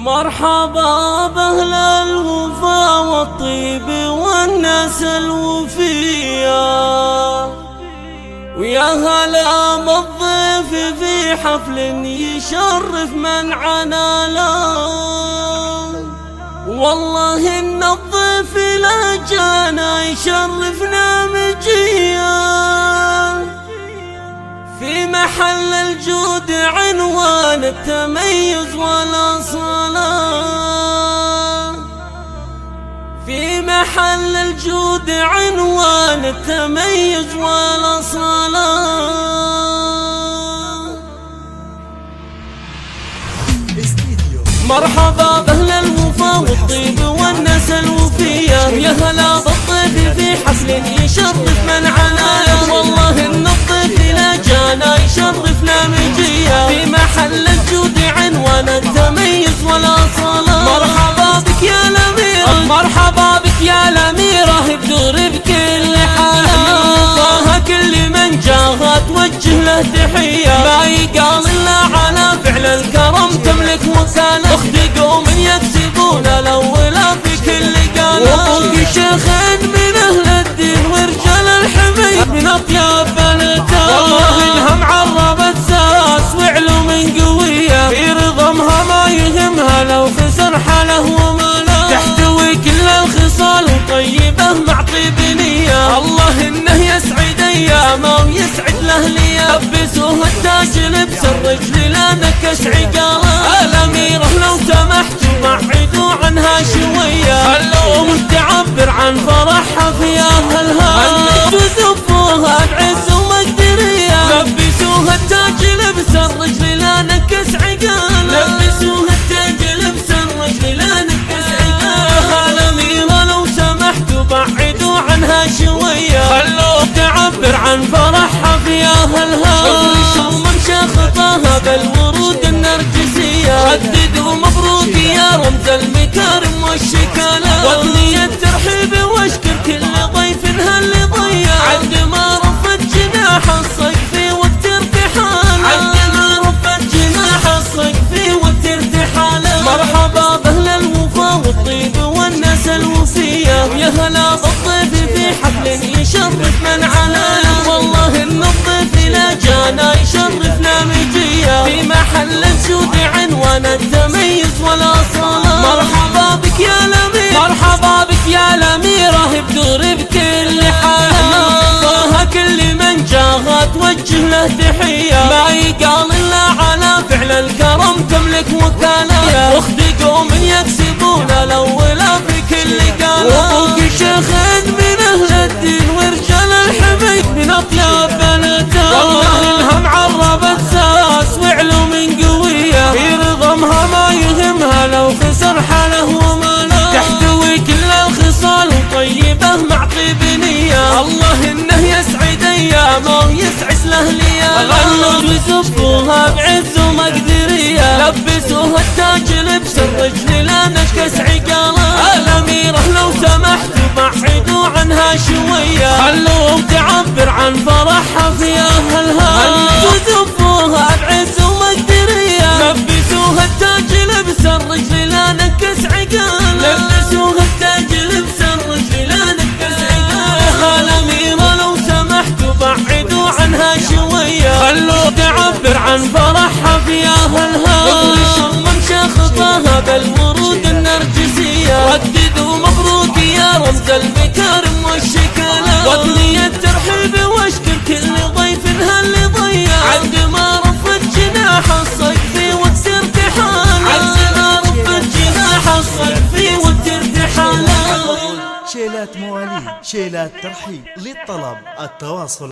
مرحبا بأهل الوفا والطيب والناس الوفية، ويا هلا بالضيف في حفل يشرف من عنا له. والله إن الضيف لا جانا يشرفنا مجيا، في محل الجود عنوان التميز والأصالة، في محل الجود عنوان التميز والأصالة. مرحبا بأهل الوفا والطيب والناس الوفية، يا هلا بالضيف في حفل يشرف من عنايا. والله إن الضيف لا جانا يشرفنا مجيا، في محل الجود عنوان التميز والأصالة. مرحبا بك يا الأميرة، مرحبا بك يا الأميرة، بدور بكل حالة. طه كل من جاها توجه له تحية، ما يقال إلا على فعل الكرم تملك وكالة. اخت قوم يكسبون الأولى في كل قالة، وفوق شيخين من أهل الدين ورجال الحمي من أطيب بلدها. والله إنها معربت ساس وعلوم قوية، في رضمها ما يهمها لو خسر حاله وماله. تحتوي كل الخصال وطيبة مع طيب نية، الله إنه يسعد أيامه ويسعد الأهلية. لبسوه التاج لبس الرجل لا نكش عقاله. الأميرة لو سمحتوا بعدوا عنها شوية، خلوهم تعبر عن فرحها في أهلها. وزفوها بعز ومقدرية، لبسوها التاج لبس الرجل لا نكس عقاله. لبسوها التاج لبس الرجل لا نكس عقاله. الأميرة لو سمحتوا بعدوا عنها شوية، خلوها تعبر عن فرحها في أهلها. وممشى خطاها بالورود النرجسية، رددوا مبروك يا رمز المكارم والشكالة. واغنية ترحيب واشكر كل ضيف هاللي ضيع، عد ما رفت جناح الصق في وقت ارتحاله. عد ما رفت جناح الصق في وقت ارتحاله. مرحبا بأهل الوفا والطيب والناس الوفية، ويا هلا بالضيف في حفل يشرف من عنايا. والله إن الضيف لا جانا يشرفنا مجيا، في محل الجود عنوان التميز والأصالة. مرحبا بك يا الأميرة، مرحبا بك يا الأميرة، بدور بكل حالة. طه كل من جاها توجه له تحية، ما يقال إلا على فعل الكرم تملك وكالة. اخت قوم يكسبون الأولى في كل قالة، وفوق شيخين من أهل الدين ورجال الحمي من أطيب بلدها. والله إنها معربت ساس وعلوم قوية، في رضمها ما يهمها لو خسر حاله وماله. تحتوي كل الخصال وطيبة مع طيب نية، الله إنه يسعد أيامه ويسعد الأهلية. غنوا وزفوها بعز ومقدرية، لبسوها التاج لبس الرجل لا نكس عقاله. الأميرة لو سمحتوا بعدوا عنها شوية، خلوهم تعبر عن فرحها في أهلها. وزفوها بعز ومقدرية، لبسوها التاج لبس الرجل لا نكس عقاله. لبسوها التاج لبس الرجل لا نكس عقاله. الأميرة لو سمحتوا بعدوا عنها شوية، خلوها تعبر عن فرحها في أهلها. وممشى خطاها بالورود النرجسية، رددوا مبروك يا رمز المكارم والشكالة. واغنية ترحيب واشكر كل ضيف هاللي ضيع، عد ما رفت جناح الصق في وقت ارتحاله. عد ما رفت جناح الصق في وقت ارتحاله. شيلات مواليد، شيلات ترحيب، للطلب التواصل